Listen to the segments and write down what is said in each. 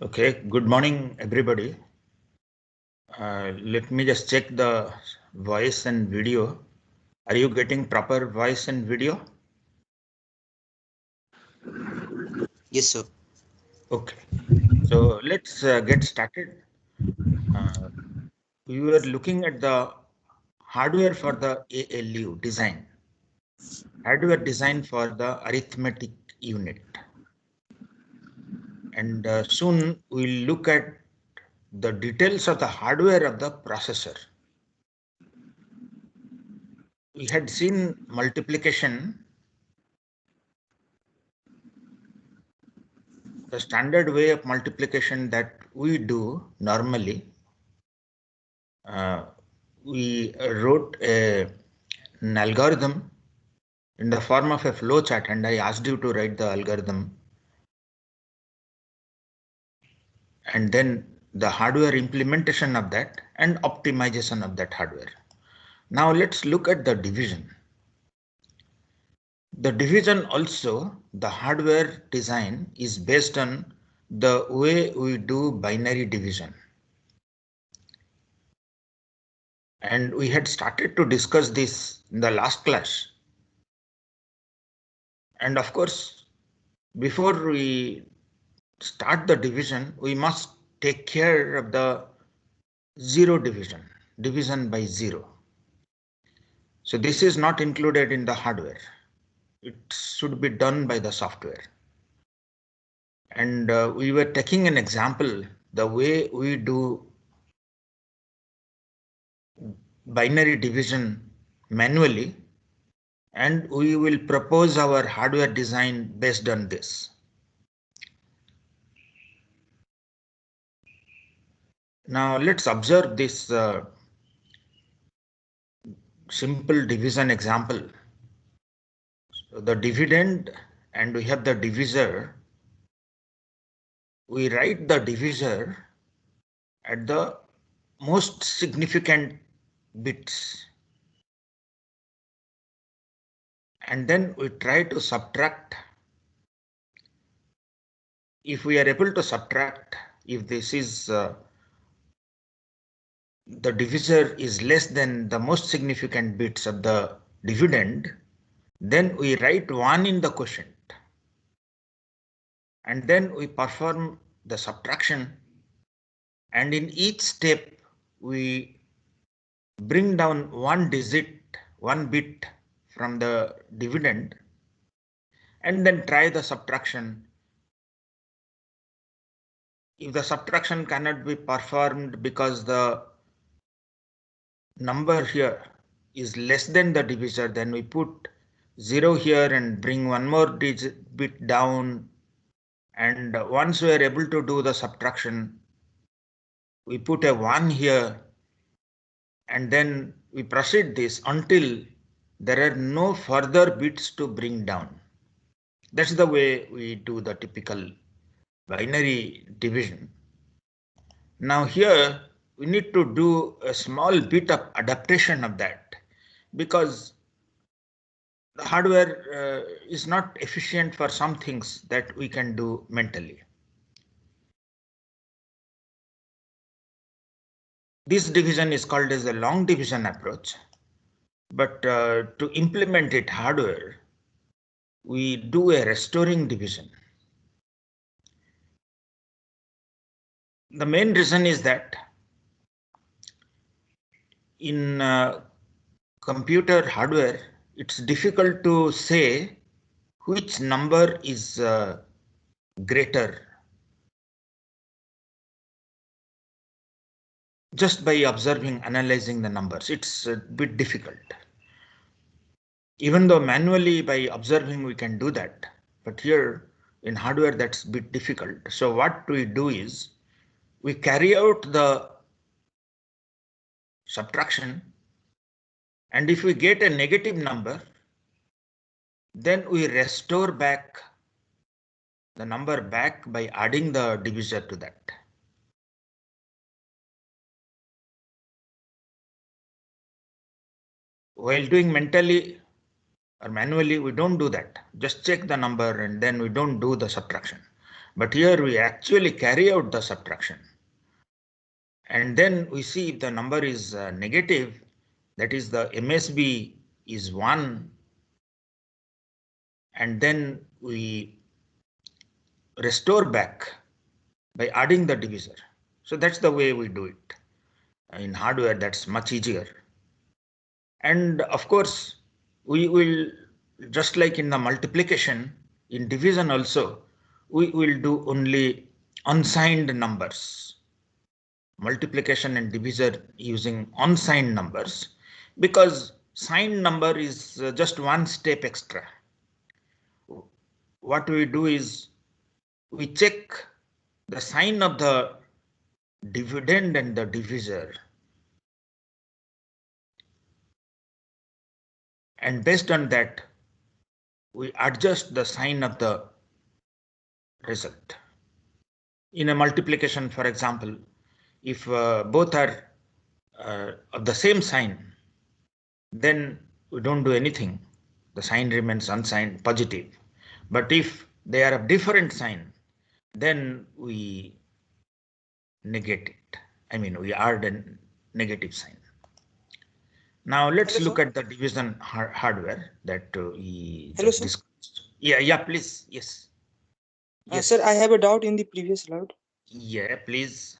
Okay, good morning, everybody. Let me just check the voice and video. Are you getting proper voice and video? Yes, sir. Okay, so let's get started. Uh, we were looking at the hardware for the ALU design, hardware design for the arithmetic unit. And soon we'll look at the details of the hardware of the processor. We had seen multiplication, the standard way of multiplication that we do normally. We wrote an algorithm in the form of a flow chart, and I asked you to write the algorithm and then the hardware implementation of that and optimization of that hardware. Now let's look at the division. The division also, the hardware design is based on the way we do binary division. And we had started to discuss this in the last class. And of course, before we start the division, we must take care of the zero division, division by zero. So this is not included in the hardware. It should be done by the software. And we were taking an example, the way we do binary division manually, and we will propose our hardware design based on this. Now let's observe this simple division example. So the dividend and we have the divisor. We write the divisor at the most significant bits. And then we try to subtract. If we are able to subtract, if this is the divisor is less than the most significant bits of the dividend, then we write 1 in the quotient. And then we perform the subtraction. And in each step, we bring down one digit, one bit from the dividend, and then try the subtraction. If the subtraction cannot be performed because the number here is less than the divisor, then we put 0 here and bring one more digit bit down. And once we are able to do the subtraction, we put a 1 here, and then we proceed this until there are no further bits to bring down. That's the way we do the typical binary division. Now here we need to do a small bit of adaptation of that, because the hardware is not efficient for some things that we can do mentally. This division is called as the long division approach, but to implement it hardware, we do a restoring division. The main reason is that in computer hardware, it's difficult to say which number is greater just by observing, analyzing the numbers. It's a bit difficult. Even though manually by observing we can do that, but here in hardware that's a bit difficult. So what we do is we carry out the subtraction, and if we get a negative number, then we restore back the number back by adding the divisor to that. While doing mentally or manually, we don't do that. Just check the number and then we don't do the subtraction. But here we actually carry out the subtraction. And then we see if the number is negative, that is the MSB is 1, and then we restore back by adding the divisor. So that's the way we do it. In hardware, that's much easier. And of course, we will, just like in the multiplication, in division also, we will do only unsigned numbers. Multiplication and divisor using unsigned numbers, because signed number is just one step extra. What we do is we check the sign of the dividend and the divisor, and based on that we adjust the sign of the result. In a multiplication, for example, if both are of the same sign, then we don't do anything. The sign remains unsigned, positive. But if they are of different sign, then we negate it. I mean, we add a negative sign. Now let's Hello, look sir. at the division hardware that we Hello, just sir. discussed. Yeah, please. Yes. Yes. Sir, I have a doubt in the previous slide. Yeah, please.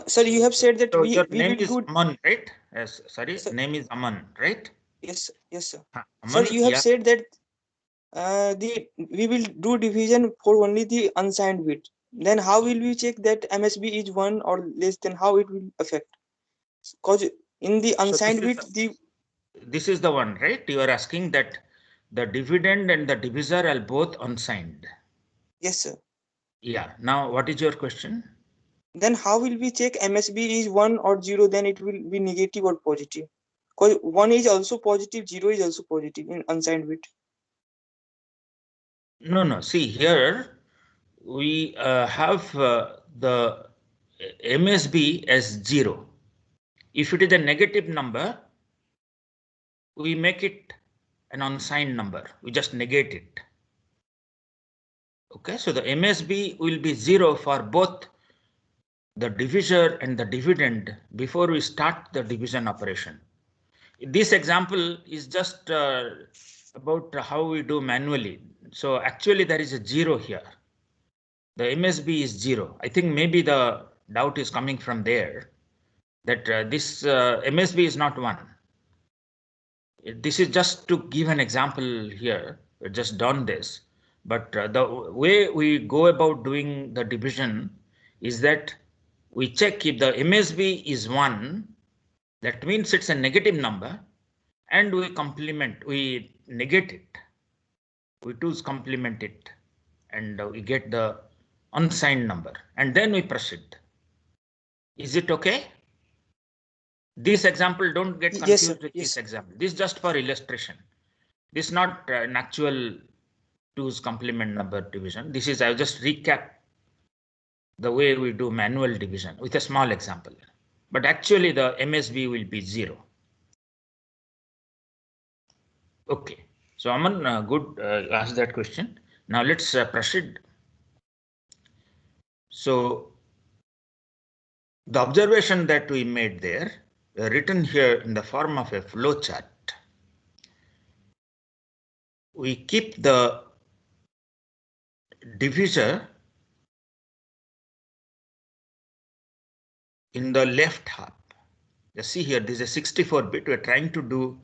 Sir, you have said that So we your will name is do. Aman, right? Yes, sorry, Sir, name is Aman, right? yes, sir. Sir, Aman, you have yeah. said that we will do division for only the unsigned bit. Then how will we check that MSB is 1 or less than how it will affect? Because in the So unsigned bit, this is the one, right? You are asking that the dividend and the divisor are both unsigned. yes, sir. Yeah. Now, what is your question? Then how will we check MSB is 1 or 0? Then it will be negative or positive. Because 1 is also positive, 0 is also positive in unsigned bit. No. See here, we have the MSB as 0. If it is a negative number, we make it an unsigned number. We just negate it. Okay, so the MSB will be 0 for both the divisor and the dividend before we start the division operation. This example is just about how we do manually. So actually there is a 0 here. The MSB is 0. I think maybe the doubt is coming from there that this MSB is not 1. This is just to give an example here. We've just done this. But the way we go about doing the division is that we check if the MSB is 1, that means it's a negative number, and we negate it. We choose complement it, and we get the unsigned number, and then we proceed. Is it okay? This example, don't get confused with this example. This is just for illustration. This is not an actual two's complement number division. This is, I'll just recap the way we do manual division with a small example. But actually the MSB will be 0. Okay, so Aman, good, ask that question. Now let's proceed. So the observation that we made there, written here in the form of a flow chart. We keep the divisor in the left half. Just see here, this is a 64-bit. We're trying to do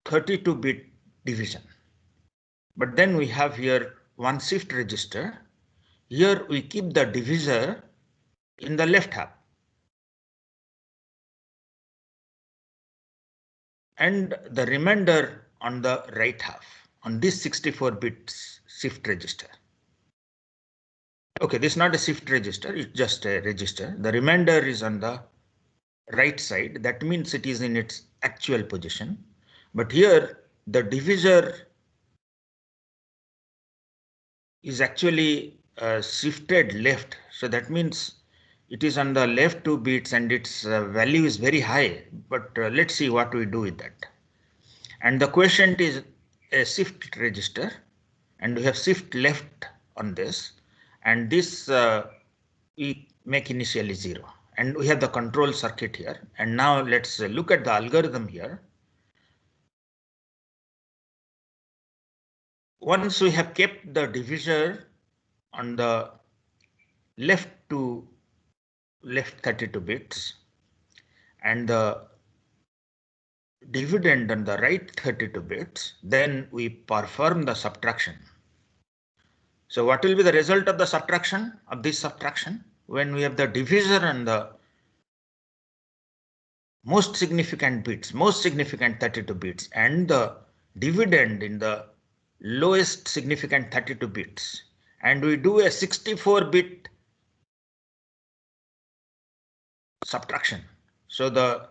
32-bit division. But then we have here one shift register. Here we keep the divisor in the left half. And the remainder on the right half on this 64-bit shift register. Okay, this is not a shift register, it's just a register. The remainder is on the right side. That means it is in its actual position. But here the divisor is actually shifted left. So that means it is on the left 2 bits and its value is very high. But let's see what we do with that. And the quotient is a shift register, and we have shift left on this, and this we make initially 0. And we have the control circuit here. And now let's look at the algorithm here. Once we have kept the divisor on the left 32 bits and the dividend on the right 32 bits, then we perform the subtraction. So what will be the result of the subtraction, of this subtraction? When we have the divisor on the most significant bits, most significant 32 bits, and the dividend in the lowest significant 32 bits, and we do a 64-bit subtraction. So the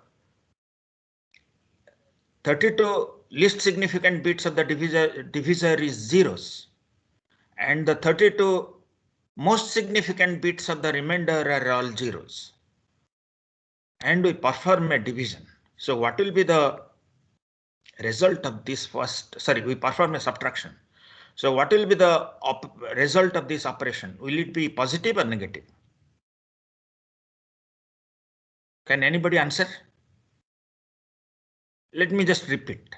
32 least significant bits of the divisor is zeros, and the 32 most significant bits of the remainder are all zeros. And we perform a division. So what will be the result of this first? Sorry, we perform a subtraction. So what will be the result of this operation? Will it be positive or negative? Can anybody answer? Let me just repeat.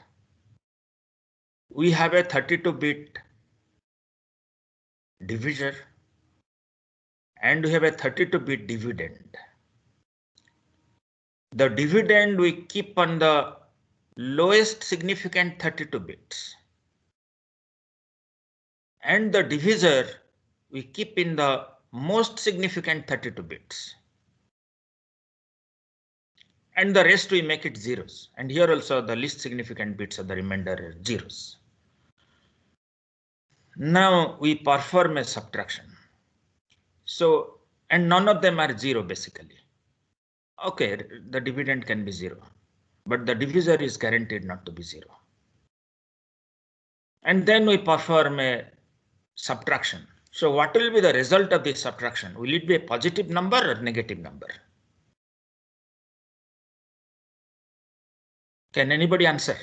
We have a 32-bit divisor and we have a 32-bit dividend. The dividend we keep on the lowest significant 32 bits. And the divisor we keep in the most significant 32 bits. And the rest we make it zeros. And here also the least significant bits of the remainder are zeros. Now we perform a subtraction. So, and none of them are 0 basically. Okay, the dividend can be 0, but the divisor is guaranteed not to be 0. And then we perform a subtraction. So what will be the result of this subtraction? Will it be a positive number or negative number? Can anybody answer?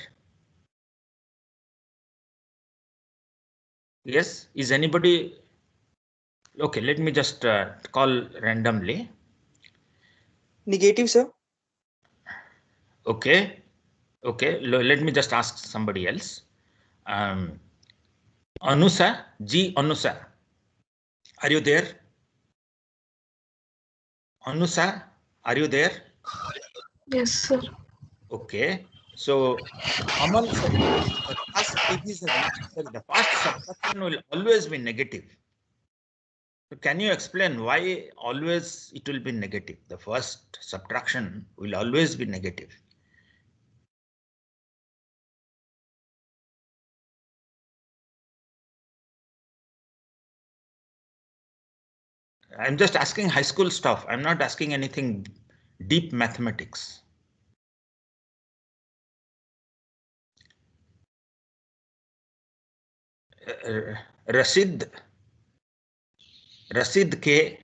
Yes, is anybody? Okay, let me just call randomly. Negative, sir. Okay, let me just ask somebody else. Anusa, Anusa, are you there? Anusa, are you there? Yes, sir. Okay, so Aman said the first division, the first subtraction will always be negative. So can you explain why always it will be negative? The first subtraction will always be negative. I'm just asking high school stuff. I'm not asking anything deep mathematics. Rashid K,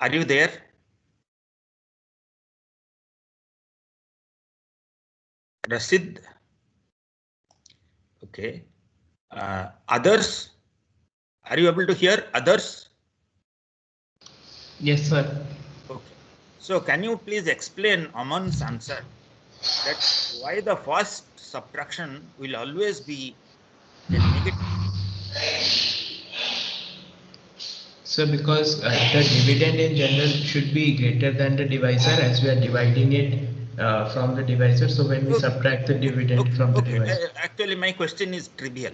are you there? Rashid. Okay. Others, are you able to hear? Others? Yes, sir. Okay. So can you please explain Aman's answer that why the first subtraction will always be a negative? So because the dividend in general should be greater than the divisor as we are dividing it from the divisor. So when we subtract the dividend from the divisor. Actually, my question is trivial.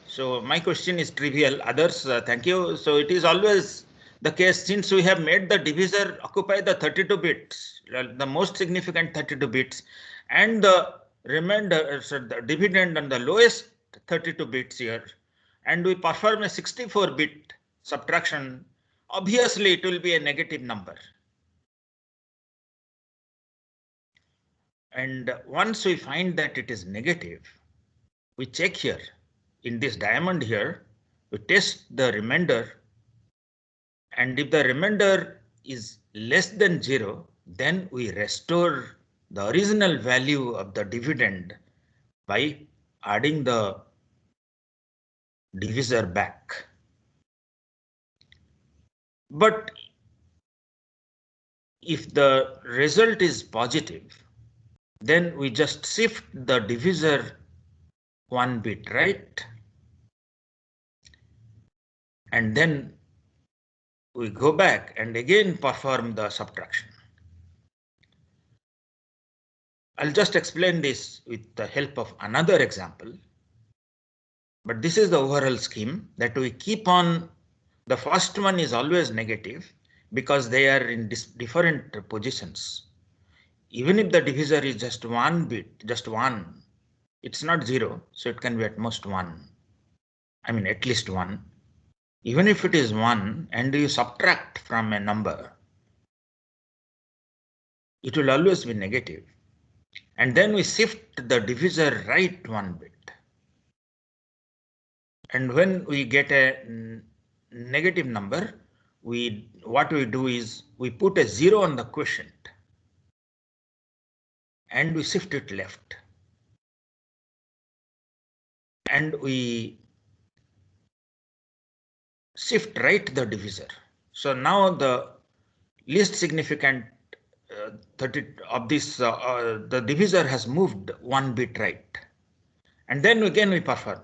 So my question is trivial. Others, thank you. So it is always the case since we have made the divisor occupy the 32 bits, the most significant 32 bits, and the remainder, so the dividend on the lowest 32 bits here, and we perform a 64-bit subtraction, obviously it will be a negative number. And once we find that it is negative, we check here in this diamond here, we test the remainder. And if the remainder is less than 0, then we restore the original value of the dividend by adding the divisor back. But if the result is positive, then we just shift the divisor 1 bit right, and then we go back and again perform the subtraction. I'll just explain this with the help of another example. But this is the overall scheme that we keep on. The first one is always negative because they are in different positions. Even if the divisor is just 1 bit, just 1, it's not 0, so it can be at most 1. I mean, at least 1. Even if it is 1 and you subtract from a number, it will always be negative. And then we shift the divisor right 1 bit. And when we get a negative number, what we do is we put a 0 on the quotient and we shift it left. And we shift right the divisor. So now the least significant 30 of this, the divisor has moved 1 bit right. And then again we perform.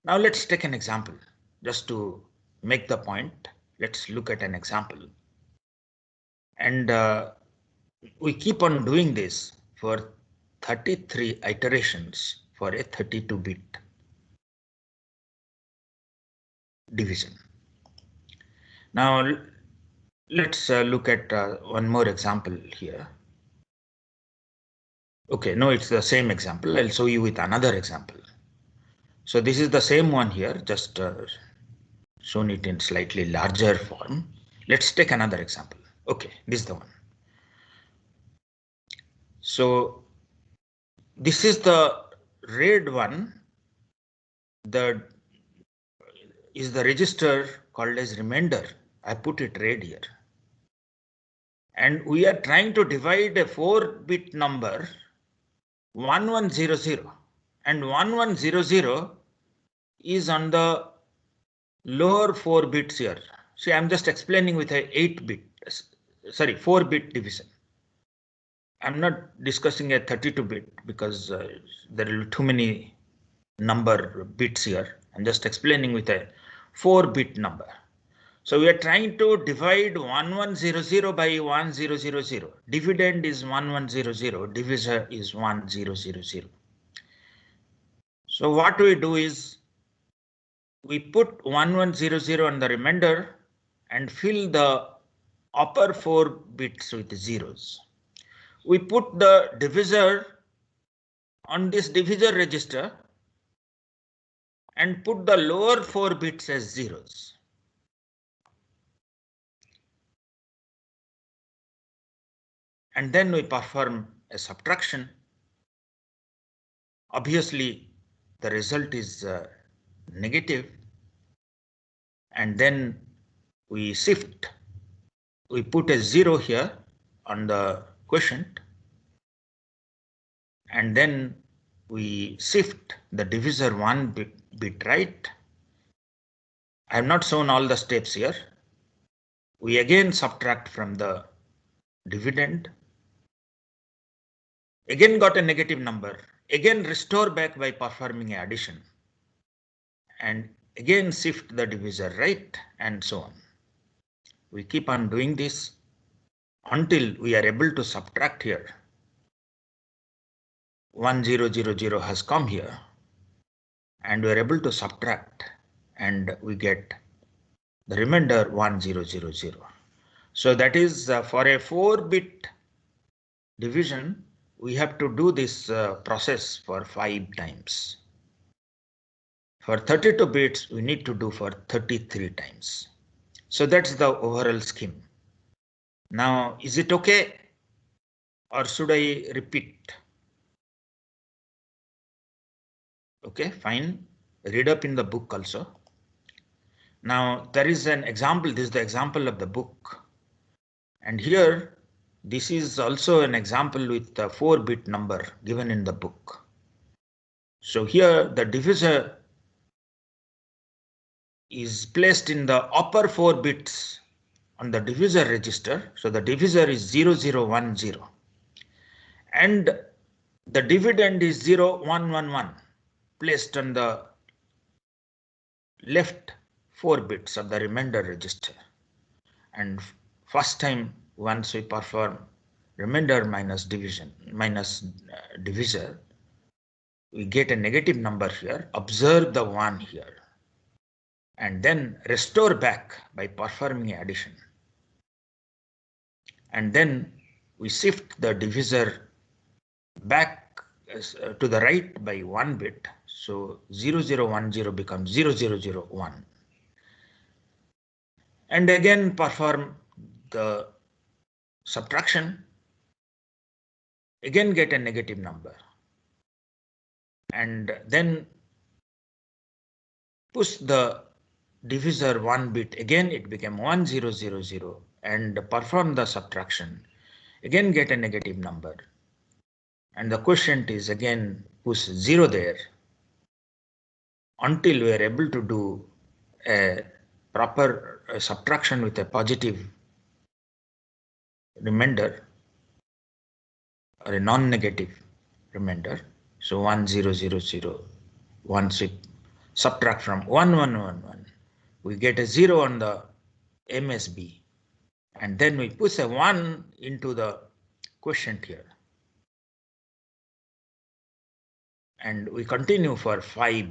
Now let's take an example just to make the point. Let's look at an example. And we keep on doing this for 33 iterations for a 32-bit division. Now let's look at one more example here. Okay, no, it's the same example. I'll show you with another example. So this is the same one here, just shown it in slightly larger form. Let's take another example. Okay, this is the one. So this is the red one. The is the register called as remainder. I put it red here. And we are trying to divide a 4-bit number 1100, and 1100 is on the lower 4 bits here. See, I'm just explaining with a 4-bit division. I'm not discussing a 32-bit because there are too many number bits here. I'm just explaining with a 4-bit number. So we are trying to divide 1100 by 1000. Dividend is 1100, divisor is 1000. So what we do is we put 1100 on the remainder and fill the upper 4 bits with zeros. We put the divisor on this divisor register and put the lower 4 bits as zeros. And then we perform a subtraction. Obviously, the result is negative. And then we shift. We put a 0 here on the quotient. And then we shift the divisor 1 bit right. I have not shown all the steps here. We again subtract from the dividend. Again got a negative number. Again restore back by performing addition. And again shift the divisor right, and so on. We keep on doing this until we are able to subtract here. 1000 has come here, and we are able to subtract, and we get the remainder 1000. So that is for a 4-bit division, we have to do this process for 5 times. For 32 bits, we need to do for 33 times. So that's the overall scheme. Now, is it okay? Or should I repeat? Okay, fine. Read up in the book also. Now, there is an example. This is the example of the book. And here, this is also an example with a 4-bit number given in the book. So here, the divisor is placed in the upper 4 bits on the divisor register. So the divisor is 0010 and the dividend is 0111 placed on the left 4 bits of the remainder register. And first time once we perform remainder minus division minus divisor, we get a negative number here. Observe the 1 here and then restore back by performing addition. And then we shift the divisor back to the right by 1 bit. So 0010 becomes 0001. And again perform the subtraction, again get a negative number. And then push the divisor 1 bit, again it became 1000 and perform the subtraction, again get a negative number. And the quotient is again push 0 there until we are able to do a proper subtraction with a positive remainder or a non-negative remainder. So 1000, once we subtract from 1111, we get a 0 on the MSB and then we push a 1 into the quotient here. And we continue for 5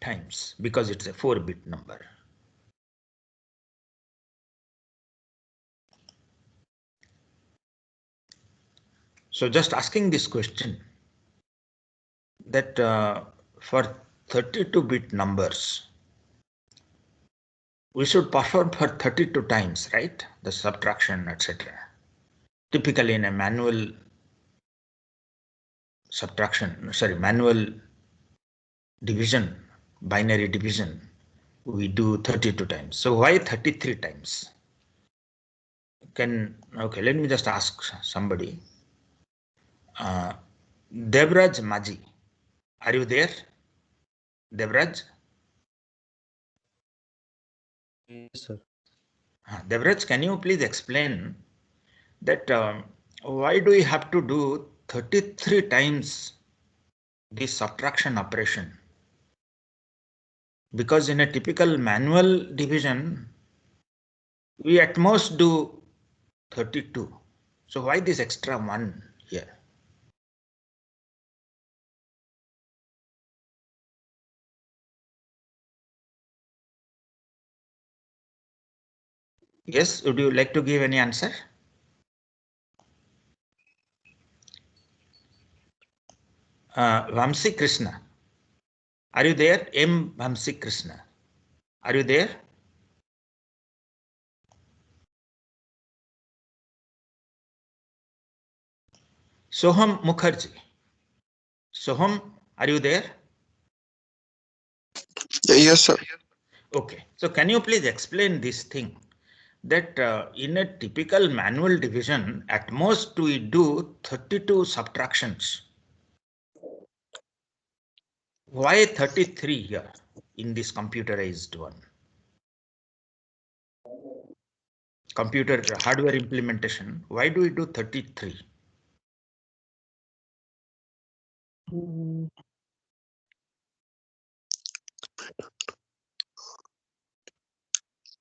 times because it's a 4-bit number. So just asking this question that for 32-bit numbers, we should perform for 32 times, right? The subtraction, etc. Typically in a manual manual division, binary division, we do 32 times. So why 33 times? Okay, let me just ask somebody. Devraj Maji, are you there? Devraj? Yes, sir. Devraj, can you please explain that why do we have to do 33 times this subtraction operation? Because in a typical manual division, we at most do 32. So why this extra 1 here? Yes, would you like to give any answer? Vamsi Krishna, are you there? M. Vamsi Krishna, are you there? Soham Mukherjee, Soham, are you there? Yes, sir. Okay, so can you please explain this thing that in a typical manual division, at most we do 32 subtractions. Why 33 here in this computerized one? Computer hardware implementation, why do we do 33?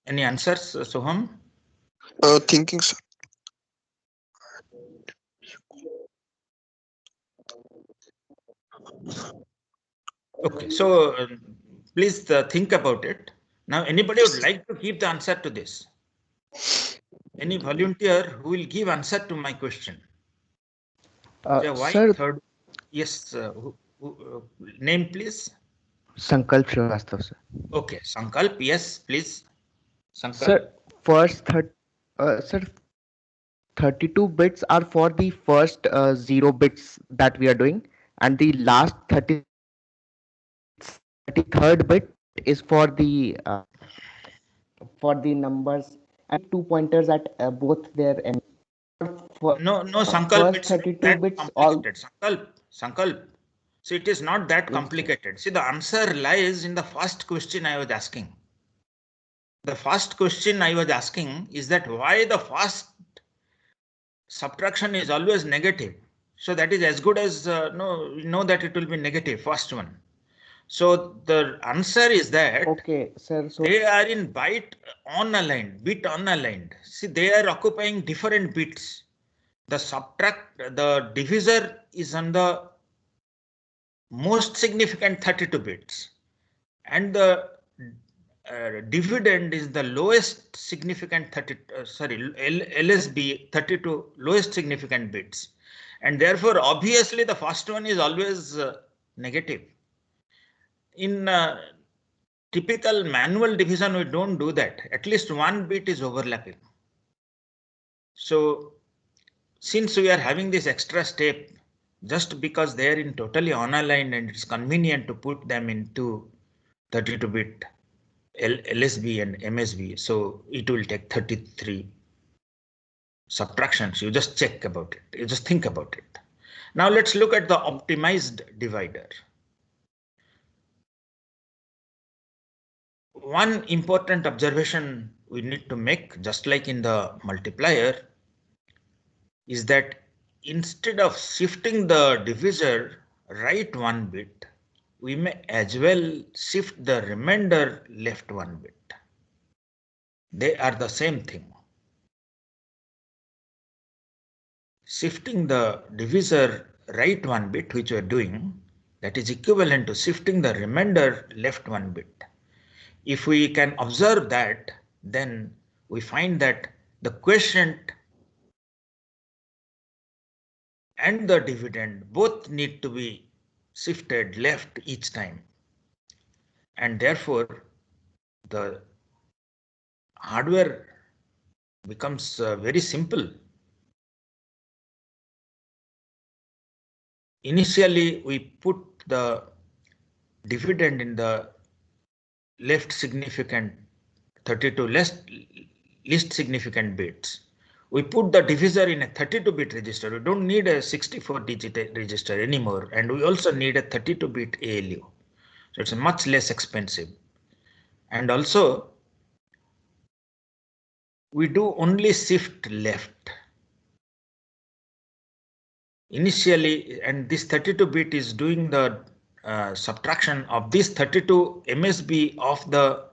Any answers, Soham? Thinking, sir. Okay, so please think about it. Now, anybody would like to give the answer to this? Any volunteer who will give answer to my question? Why Sir, third? Yes, name please. Sankalp Srivastava, sir. Okay, Sankalp, yes, please. Sankalp. Sir, sir, 32 bits are for the first 0 bits that we are doing, and the last 33rd bit is for the numbers and 2 pointers at both their ends. No, Sankalp, first it's not 32 that bits all. complicated. Sankalp. So it is not that Yes, complicated. See, the answer lies in the first question I was asking. the first question I was asking is that why the first subtraction is always negative. So that is as good as no, we know that it will be negative, first one. So the answer is that Okay, sir. So they are in bit unaligned. See, they are occupying different bits. The divisor is on the most significant 32 bits, and the dividend is the lowest significant LSB 32 lowest significant bits, and therefore obviously the first one is always negative. In typical manual division, we don't do that. At least one bit is overlapping. So since we are having this extra step, just because they are in totally unaligned and it's convenient to put them into 32-bit LSB and MSB, so it will take 33 subtractions. You just check about it. You just think about it. Now let's look at the optimized divider. One important observation we need to make, just like in the multiplier, is that instead of shifting the divisor right one bit, we may as well shift the remainder left one bit. They are the same thing. Shifting the divisor right one bit, which we are doing, that is equivalent to shifting the remainder left one bit. If we can observe that, then we find that the quotient and the dividend both need to be shifted left each time. And therefore, the hardware becomes very simple. Initially, we put the dividend in the left significant 32 least significant bits. We put the divisor in a 32-bit register. We don't need a 64-digit register anymore, and we also need a 32-bit ALU. So it's much less expensive. And also, we do only shift left. Initially, and this 32-bit is doing the subtraction of this 32 MSB of the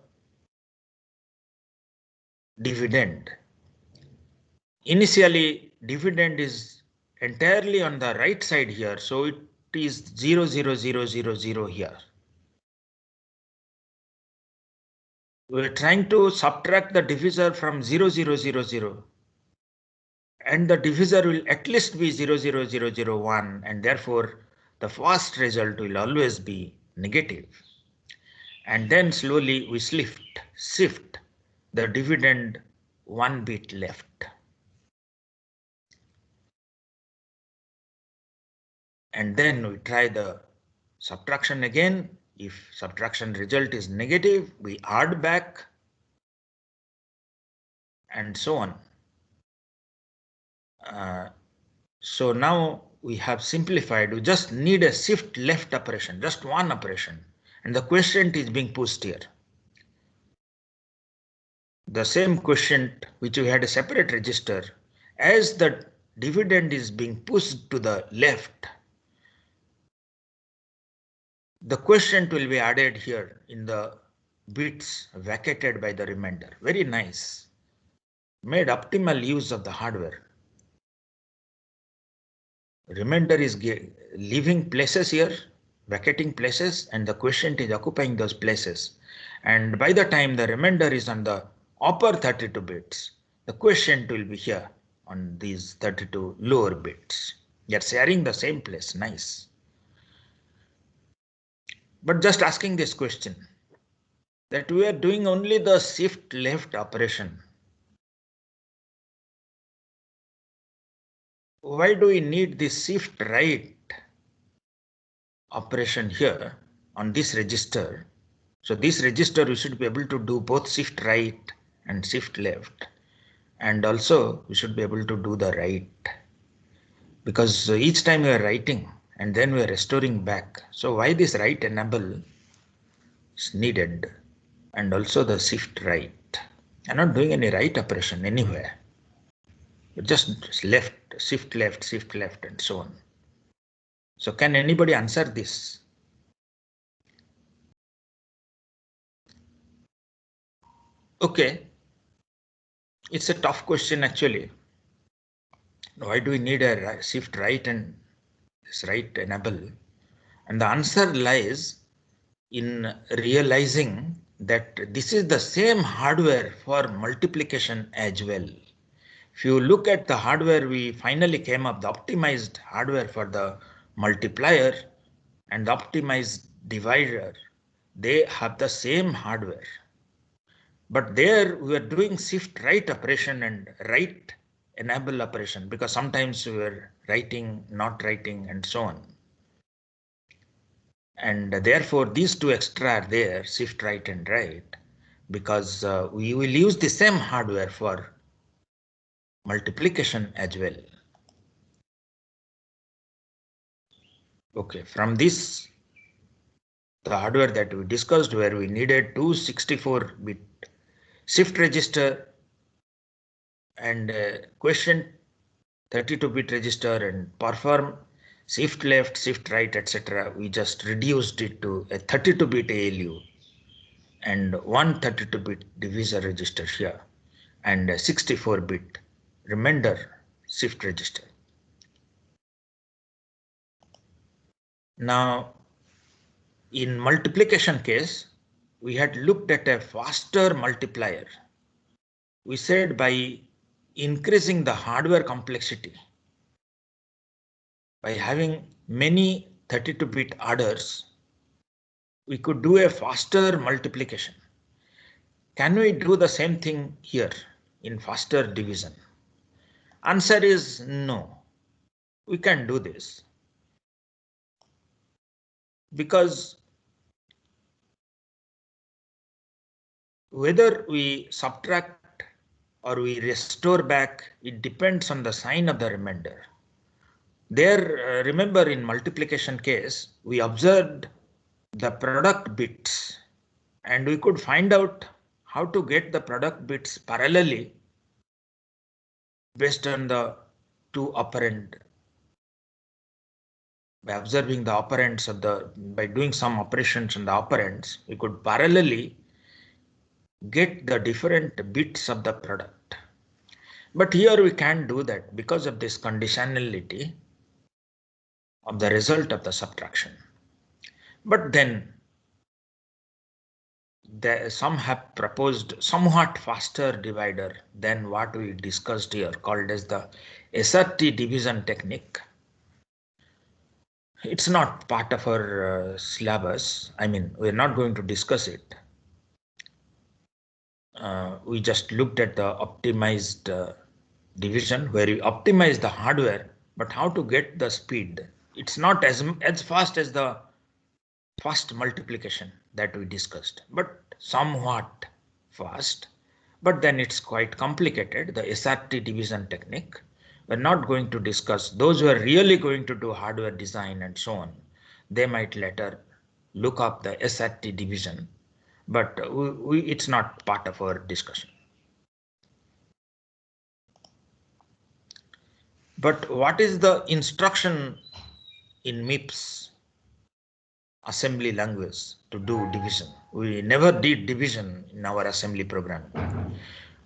dividend. Initially, dividend is entirely on the right side here, so it is 00000 here. We're trying to subtract the divisor from 0000, and the divisor will at least be 00001, and therefore the first result will always be negative. And then slowly we shift the dividend one bit left. And then we try the subtraction again. If subtraction result is negative, we add back, and so on. So now we have simplified. We just need a shift left operation, just one operation, and the quotient is being pushed here. The same quotient which we had a separate register, as the dividend is being pushed to the left, the quotient will be added here in the bits vacated by the remainder. Very nice. Made optimal use of the hardware. Remainder is leaving places here, vacating places, and the quotient is occupying those places. And by the time the remainder is on the upper 32 bits, the quotient will be here on these 32 lower bits. They are sharing the same place. Nice. But just asking this question, that we are doing only the shift left operation. Why do we need this shift right operation here on this register? So this register, we should be able to do both shift right and shift left. And also we should be able to do the right, because each time we are writing and then we are restoring back. So why this right enable is needed, and also the shift right. I'm not doing any write operation anywhere. Just left, shift left, and so on. So can anybody answer this? Okay. It's a tough question actually. Why do we need a shift right and this right enable? And the answer lies in realizing that this is the same hardware for multiplication as well. If you look at the hardware, we finally came up, the optimized hardware for the multiplier and the optimized divider, they have the same hardware. But there we are doing shift right operation and right enable operation because sometimes we are writing, not writing, and so on. And therefore these two extra are there, shift right and right, because we will use the same hardware for multiplication as well. Okay, from this, the hardware that we discussed where we needed two 64-bit shift register and quotient 32-bit register and perform shift left, shift right, etc. We just reduced it to a 32-bit ALU and one 32-bit divisor register here and a 64-bit remainder shift register. Now, in multiplication case, we had looked at a faster multiplier. We said by increasing the hardware complexity, by having many 32-bit adders, we could do a faster multiplication. Can we do the same thing here in faster division? Answer is no. We can do this because whether we subtract or we restore back, it depends on the sign of the remainder. There, remember in multiplication case, we observed the product bits and we could find out how to get the product bits parallelly based on the two operand. By observing the operands of by doing some operations on the operands, we could parallelly get the different bits of the product. But here we can't do that because of this conditionality of the result of the subtraction. But then some have proposed somewhat faster divider than what we discussed here, called as the SRT division technique. It's not part of our syllabus. I mean, we're not going to discuss it. We just looked at the optimized division where we optimize the hardware, but how to get the speed. It's not as fast as the first multiplication that we discussed, but somewhat fast. But then it's quite complicated, the SRT division technique. We're not going to discuss. Those who are really going to do hardware design and so on, they might later look up the SRT division, but it's not part of our discussion. But what is the instruction in MIPS assembly language to do division? We never did division in our assembly program.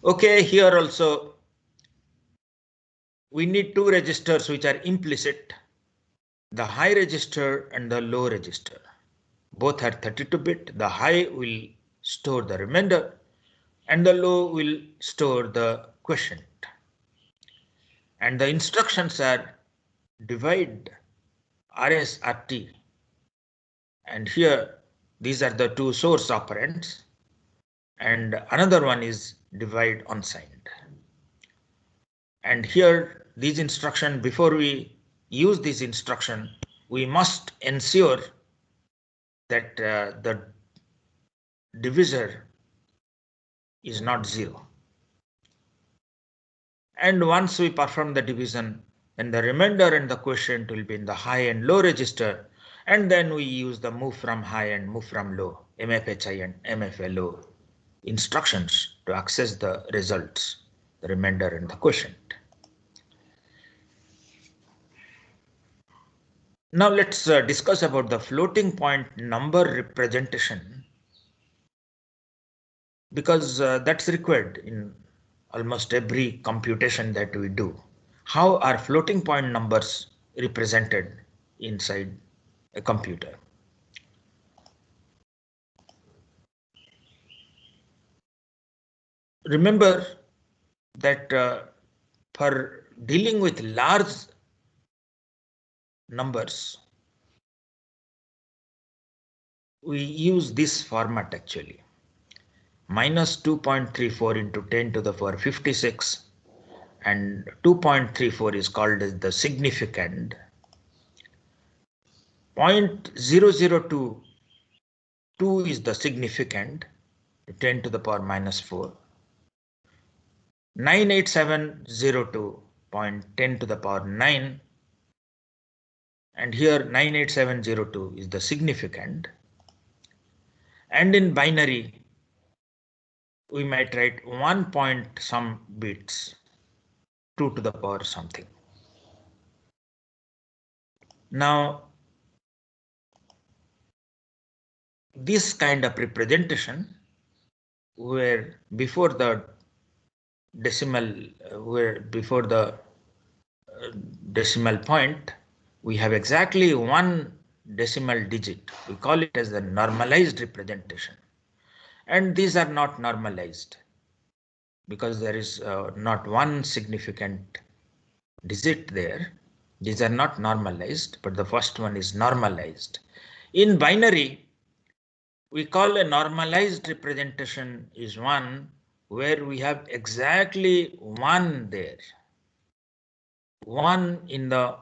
Okay, here also we need two registers which are implicit, the high register and the low register. Both are 32-bit. The high will store the remainder and the low will store the quotient. And the instructions are divide RSRT. And here these are the two source operands. And another one is divide unsigned. And here these instruction, before we use this instruction, we must ensure that the divisor is not 0. And once we perform the division, then the remainder and the quotient will be in the high and low register. And then we use the move from high and move from low, MFHI and MFLO instructions to access the results, the remainder and the quotient. Now let's discuss about the floating point number representation, because that's required in almost every computation that we do. How are floating point numbers represented inside a computer? Remember that for dealing with large numbers, we use this format actually. Minus 2.34 into 10 to the power 56, and 2.34 is called as the significand. 0.0022 is the significand, 10 to the power minus 4. 98702.10 to the power 9, and here 98702 is the significand. And in binary, we might write 1 point some bits, 2 to the power something. Now, this kind of representation, where before the decimal, before the decimal point, we have exactly one decimal digit. We call it as the normalized representation. And these are not normalized because there is not one significant digit there. These are not normalized, but the first one is normalized. In binary, we call a normalized representation is one where we have exactly one there, one in the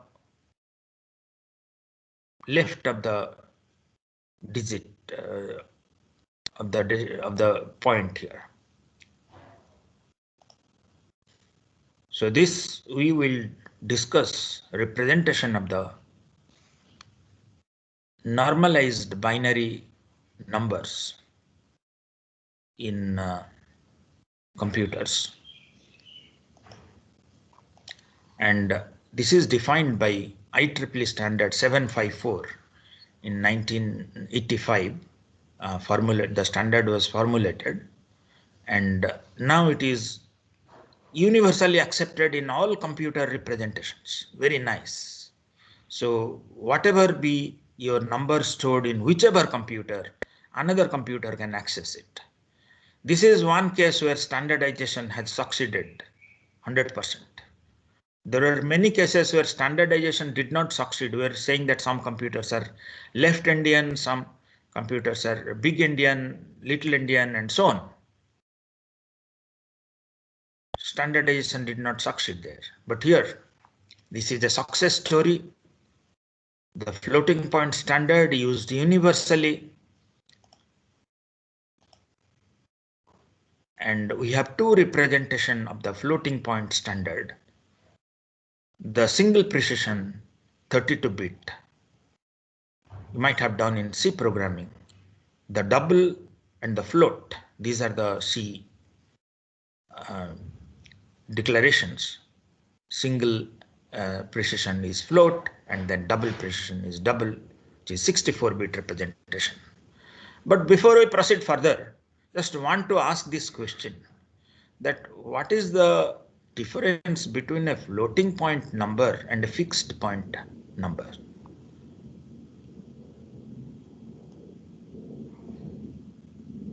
left of the digit of the point here. So this we will discuss representation of the normalized binary numbers in computers, and this is defined by IEEE standard 754 in 1985. The standard was formulated, and now it is universally accepted in all computer representations. Very nice. So whatever be your number stored in whichever computer, another computer can access it. This is one case where standardization has succeeded 100%. There are many cases where standardization did not succeed. We are saying that some computers are left Indian, some computers are big Indian, little Indian, and so on. Standardization did not succeed there. But here, this is a success story. The floating point standard used universally. And we have two representation of the floating point standard. The single precision 32-bit, you might have done in C programming. The double and the float, these are the C declarations. Single precision is float, and then double precision is double, which is 64-bit representation. But before we proceed further, just want to ask this question, that what is the difference between a floating point number and a fixed point number?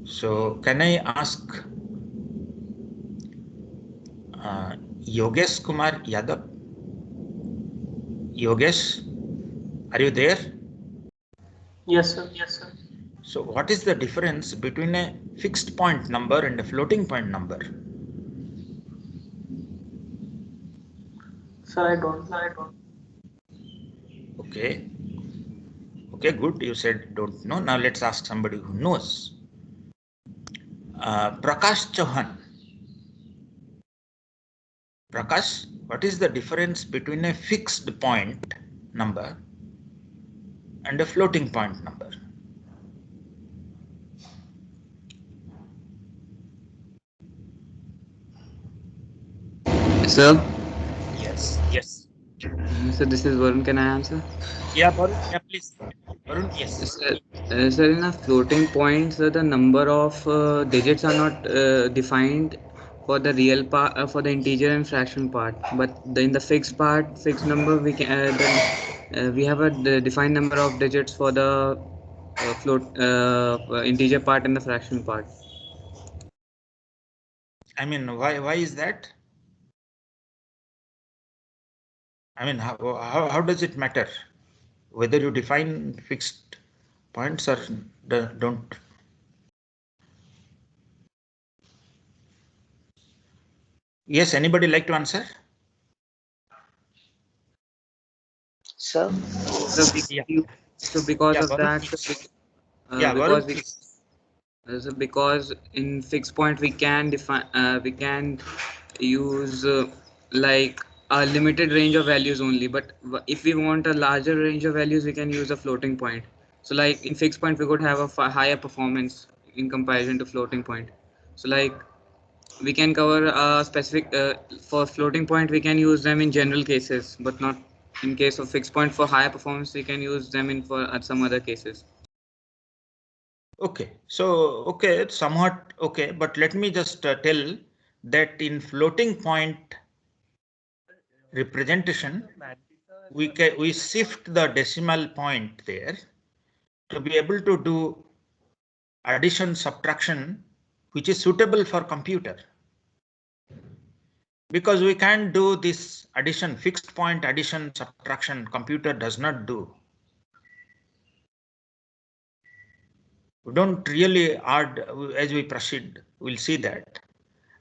So can I ask Yogesh Kumar Yadav? Yogesh, are you there? Yes, sir. Yes, sir. So what is the difference between a fixed point number and a floating point number? Sir, I don't. Okay. Okay, good. You said don't know. Now let's ask somebody who knows. Prakash Chauhan. Prakash, what is the difference between a fixed point number and a floating point number? Sir, Yes. sir, this is Varun. Can I answer? Yeah, Varun. Yeah, please. Varun, yes. Sir, sir, in a floating point, sir, the number of digits are not defined for the real part, for the integer and fraction part. But in the fixed part, fixed number, we can we have a defined number of digits for the integer part and the fraction part. I mean, why is that? I mean, how does it matter whether you define fixed points or don't? Yes, anybody like to answer? Sir, So, Yeah. so because Yeah, of Varun, that, please. Yeah, because Varun, we please. so because in fixed point we can define we can use like a limited range of values only, but if we want a larger range of values we can use a floating point. So like in fixed point we could have a higher performance in comparison to floating point. So like we can cover a specific for floating point we can use them in general cases, but not in case of fixed point. For higher performance we can use them in for some other cases. Okay, so it's somewhat okay, but let me just tell that in floating point representation, we shift the decimal point there to be able to do addition subtraction, which is suitable for computer. Because we can't do this addition, fixed point addition subtraction, computer does not do. We don't really add as we proceed, we'll see that.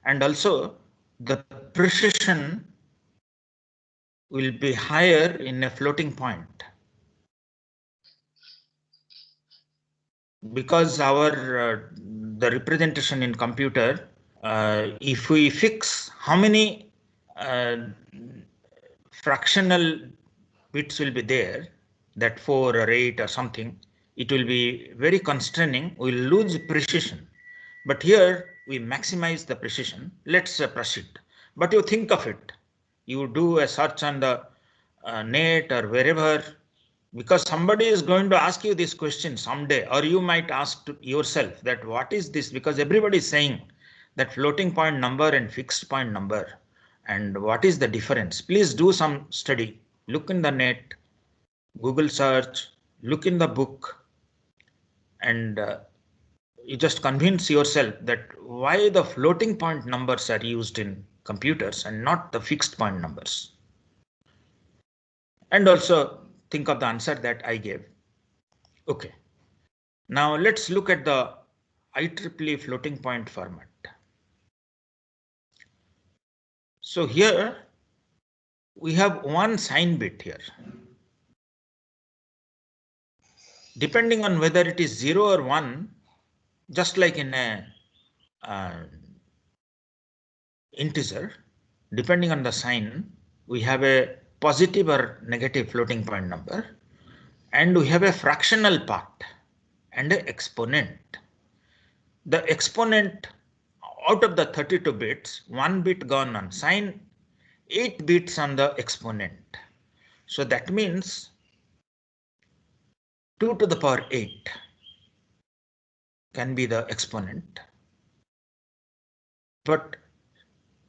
And also the precision will be higher in a floating point. Because the representation in computer, if we fix how many fractional bits will be there, that 4 or 8 or something, it will be very constraining. We'll lose precision. But here we maximize the precision. Let's proceed. But you think of it. You do a search on the net or wherever, because somebody is going to ask you this question someday, or you might ask to yourself that what is this? Because everybody is saying that floating point number and fixed point number, and what is the difference? Please do some study. Look in the net, Google search, look in the book, and you just convince yourself that why the floating point numbers are used in computers and not the fixed point numbers. And also think of the answer that I gave. Okay. Now let's look at the IEEE floating point format. So here we have one sign bit here. Depending on whether it is 0 or 1, just like in a integer, depending on the sign, we have a positive or negative floating point number, and we have a fractional part and an exponent. The exponent, out of the 32 bits, 1 bit gone on sign, 8 bits on the exponent. So that means 2 to the power 8 can be the exponent. But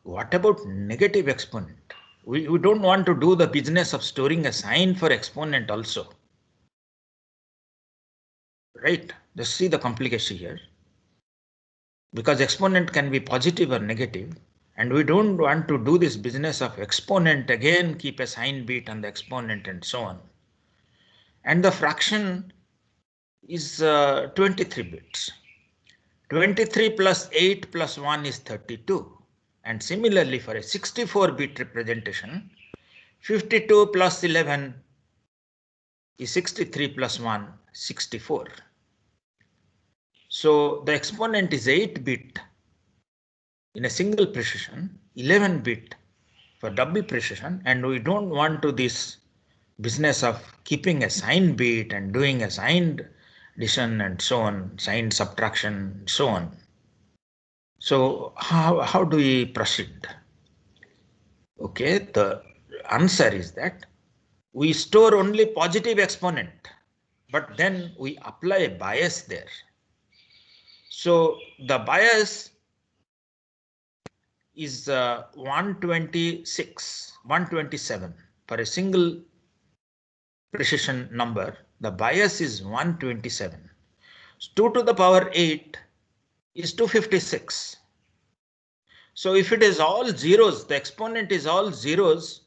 what about negative exponent? We don't want to do the business of storing a sign for exponent also. Right? Just see the complication here. Because exponent can be positive or negative, and we don't want to do this business of exponent again, keep a sign bit on the exponent and so on. And the fraction is 23 bits. 23 plus 8 plus 1 is 32. And similarly, for a 64-bit representation, 52 plus 11 is 63 plus 1, 64. So the exponent is 8-bit in a single precision, 11-bit for double precision, and we don't want to this business of keeping a sign bit and doing a signed addition and so on, signed subtraction and so on. So how do we proceed? Okay, the answer is that we store only positive exponent, but then we apply a bias there. So the bias is 126, 127 for a single precision number. The bias is 127. 2 to the power 8 is 256. So if it is all zeros, the exponent is all zeros,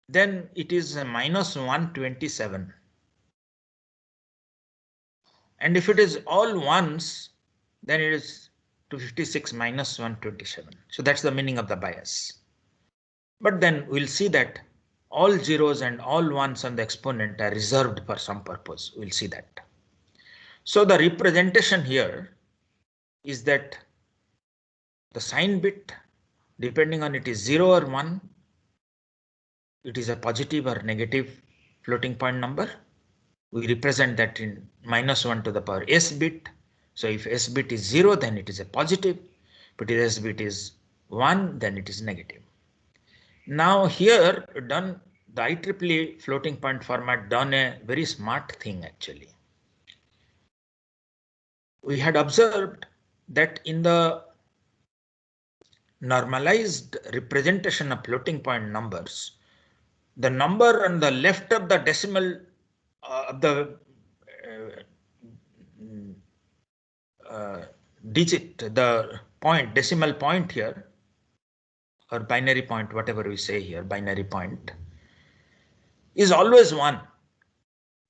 then it is a minus 127. And if it is all ones, then it is 256 minus 127. So that's the meaning of the bias. But then we'll see that all zeros and all ones on the exponent are reserved for some purpose. We'll see that. So the representation here is that the sign bit, depending on it is 0 or 1, it is a positive or negative floating point number. We represent that in minus 1 to the power s bit. So if s bit is 0, then it is a positive, but if s bit is 1, then it is negative. Now here done the IEEE floating point format done a very smart thing actually. We had observed that in the normalized representation of floating point numbers, the number on the left of the decimal of the digit, the point, decimal point here, or binary point, whatever we say here, binary point, is always 1.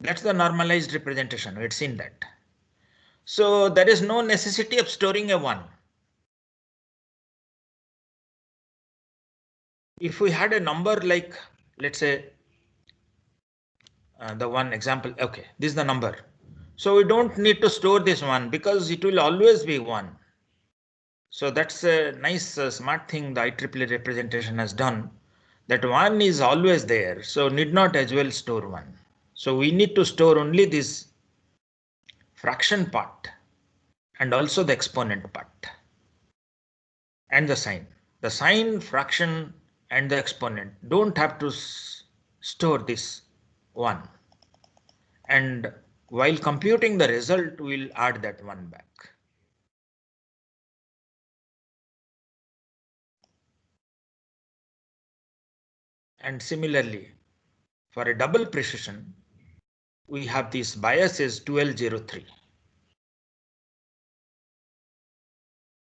That's the normalized representation. We had seen that. So there is no necessity of storing a 1. If we had a number like, let's say, the one example, okay, this is the number. So we don't need to store this 1 because it will always be 1. So that's a nice smart thing the IEEE representation has done, that 1 is always there. So need not as well store 1. So we need to store only this fraction part and also the exponent part and the sign. The sign, fraction and the exponent don't have to store this 1. And while computing the result, we'll add that 1 back. And similarly, for a double precision, we have this bias is 1203.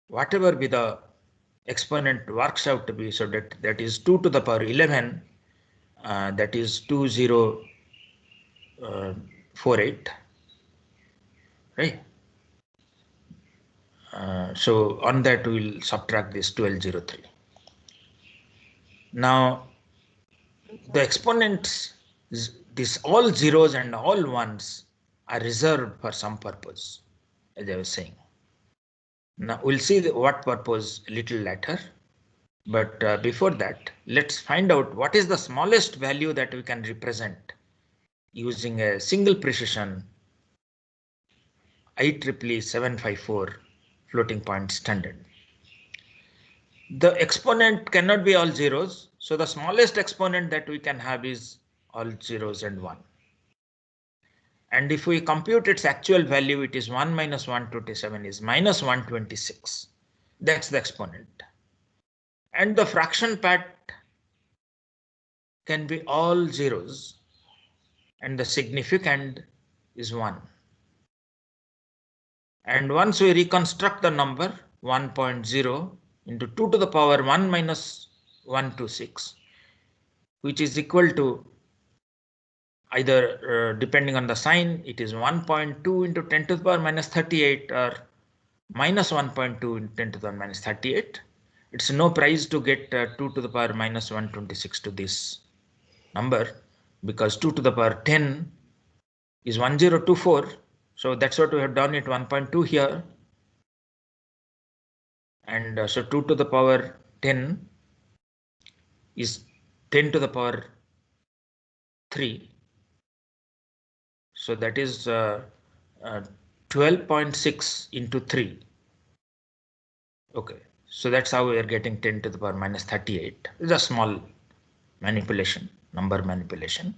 Whatever be the exponent works out to be, so that is 2 to the power 11, that is 2048, right? So on that we'll subtract this 1203. Now the exponents, this all zeros and all ones are reserved for some purpose, as I was saying. Now we'll see what purpose a little later, but before that, let's find out what is the smallest value that we can represent using a single precision IEEE 754 floating point standard. The exponent cannot be all zeros, so the smallest exponent that we can have is all zeros and 1. And if we compute its actual value, it is 1 minus 127 is minus 126. That's the exponent. And the fraction part can be all zeros, and the significand is 1. And once we reconstruct the number 1.0 into 2 to the power 1 minus 126, which is equal to either depending on the sign, it is 1.2 into 10 to the power minus 38 or minus 1.2 into 10 to the power minus 38. It's no prize to get 2 to the power minus 126 to this number, because 2 to the power 10 is 1024. So that's what we have done at 1.2 here. And so 2 to the power 10 is 10 to the power 3. So that is 12.6 into 3. Okay, So that's how we are getting 10 to the power minus 38. It's a small manipulation, number manipulation.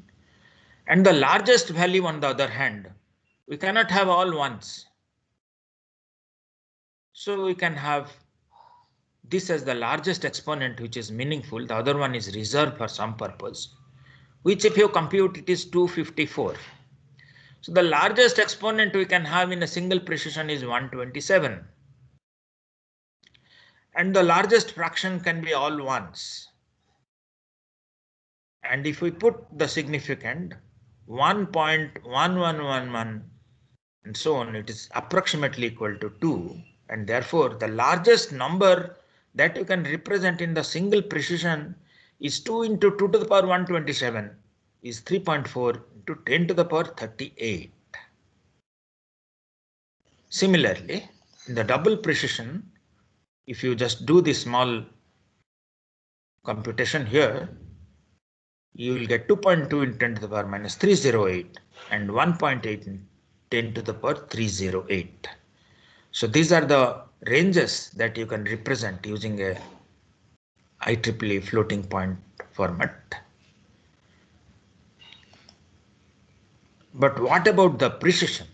And the largest value on the other hand, we cannot have all ones. So we can have this as the largest exponent, which is meaningful. The other one is reserved for some purpose, which if you compute, it is 254. So the largest exponent we can have in a single precision is 127. And the largest fraction can be all ones. And if we put the significand 1.1111 and so on, it is approximately equal to 2. And therefore, the largest number that you can represent in the single precision is 2 into 2 to the power 127 is 3.4 into 10 to the power 38. Similarly, in the double precision, if you just do this small computation here, you will get 2.2 in 10 to the power minus 308 and 1.8 in 10 to the power 308. So these are the ranges that you can represent using a IEEE floating point format. But what about the precision?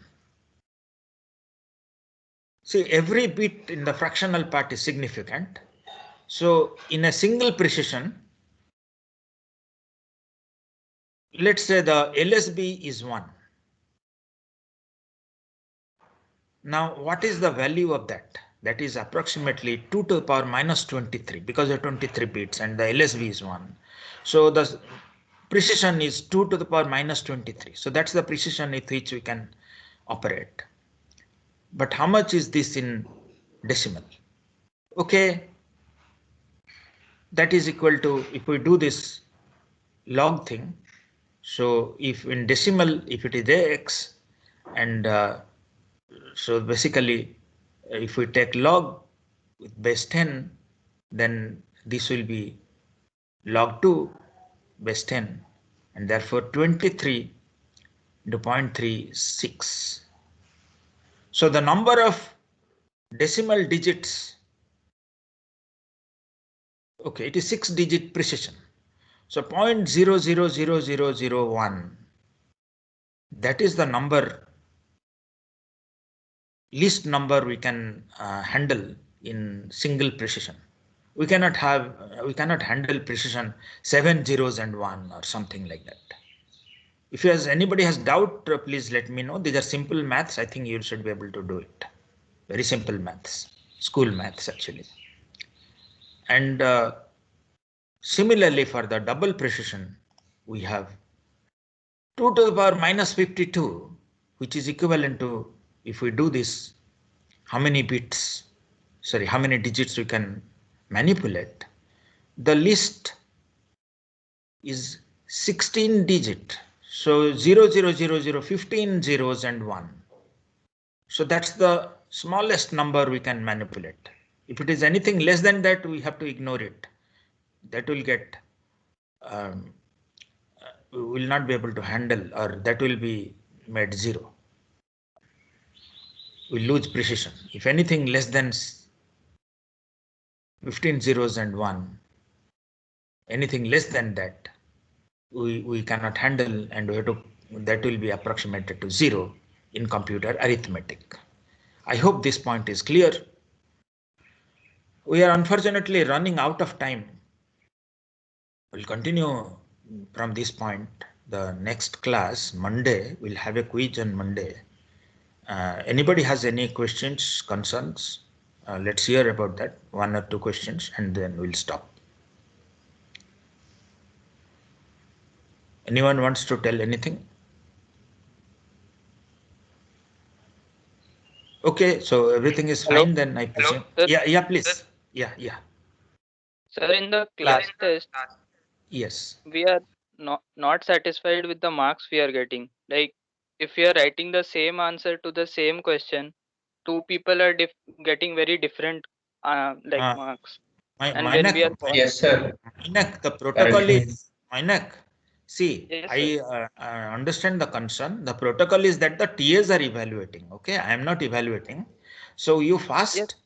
See, every bit in the fractional part is significant. So in a single precision, let's say the LSB is 1. Now, what is the value of that? That is approximately 2 to the power minus 23 because there are 23 bits and the LSB is 1. So the precision is 2 to the power minus 23. So that's the precision with which we can operate. But how much is this in decimal? Okay, that is equal to, if we do this log thing, so if in decimal, if it is AX, and so basically if we take log with base 10, then this will be log 2 base 10, and therefore 23 into 0.36. So the number of decimal digits, okay, it is 6-digit precision. So 0.000001, that is the number, least number we can handle in single precision. We cannot handle precision 7 zeros and 1 or something like that. If anybody has doubt, please let me know. These are simple maths. I think you should be able to do it. Very simple maths, school maths actually. And similarly for the double precision, we have 2 to the power minus 52, which is equivalent to, if we do this, how many digits we can manipulate. The list is 16 digit. So 0, 0, 0, 0, 15 zeros and 1. So that's the smallest number we can manipulate. If it is anything less than that, we have to ignore it. That will get, we will not be able to handle, or that will be made 0. We lose precision. If anything less than 15 zeros and 1, anything less than that, we cannot handle, and that will be approximated to 0 in computer arithmetic. I hope this point is clear. We are unfortunately running out of time. We'll continue from this point. The next class, Monday, we'll have a quiz on Monday. Anybody has any questions, concerns? Let's hear about that, 1 or 2 questions, and then we'll stop. Anyone wants to tell anything? Okay, so everything is fine. Then I presume. Sir. Yeah, please. Yeah. Sir, in the class test, Yes. we are not satisfied with the marks we are getting. Like, if we are writing the same answer to the same question, 2 people are getting very different marks. Yes, sir. Mainak, the protocol Correctly. is Mainak. See, Yes, I understand the concern. The protocol is that the TAs are evaluating. Okay, I am not evaluating. So you first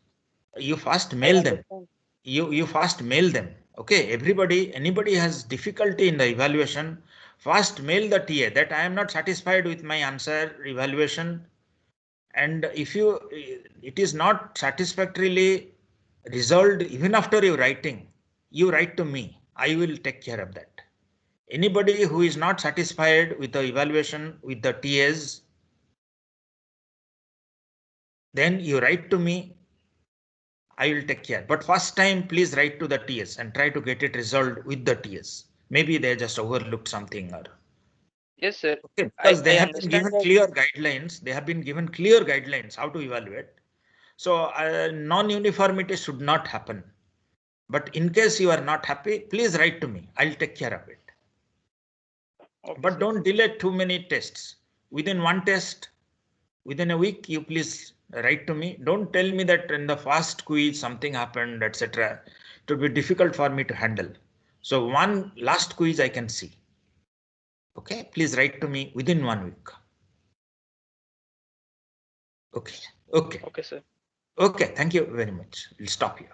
You first I mail them. understand. You first mail them. Okay, anybody has difficulty in the evaluation, first mail the TA that I am not satisfied with my answer evaluation. And if it is not satisfactorily resolved even after you writing, you write to me. I will take care of that. Anybody who is not satisfied with the evaluation with the TAs, then you write to me. I will take care. But first time, please write to the TS and try to get it resolved with the TS. Maybe they just overlooked something or. Yes, sir. Okay, because they I have been understand given that. clear guidelines. They have been given clear guidelines how to evaluate. So non-uniformity should not happen. But in case you are not happy, please write to me. I'll take care of it. Okay, But sir. don't delay too many tests. Within one test, within a week, you please write to me. Don't tell me that in the first quiz something happened, etc. It will be difficult for me to handle. So one last quiz I can see. Okay, please write to me within 1 week. Okay. Okay, sir. Okay, thank you very much. We'll stop here.